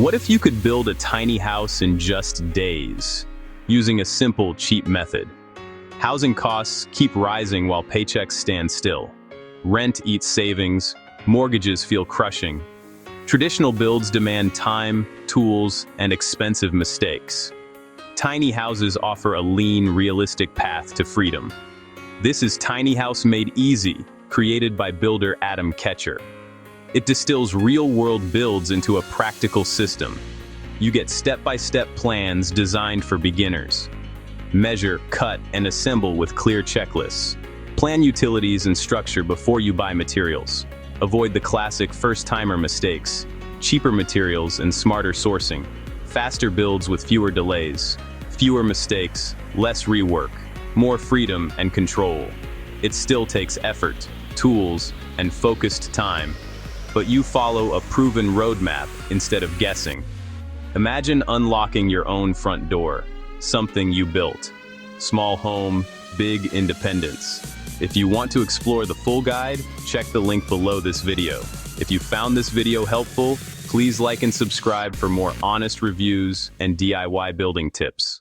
What if you could build a tiny house in just days, using a simple, cheap method? Housing costs keep rising while paychecks stand still. Rent eats savings, mortgages feel crushing. Traditional builds demand time, tools, and expensive mistakes. Tiny houses offer a lean, realistic path to freedom. This is Tiny House Made Easy, created by builder Adam Ketcher. It distills real-world builds into a practical system. You get step-by-step plans designed for beginners. Measure, cut, and assemble with clear checklists. Plan utilities and structure before you buy materials. Avoid the classic first-timer mistakes, cheaper materials and smarter sourcing. Faster builds with fewer delays. Fewer mistakes, less rework, more freedom and control. It still takes effort, tools, and focused time. But you follow a proven roadmap instead of guessing. Imagine unlocking your own front door, something you built. Small home, big independence. If you want to explore the full guide, check the link below this video. If you found this video helpful, please like and subscribe for more honest reviews and DIY building tips.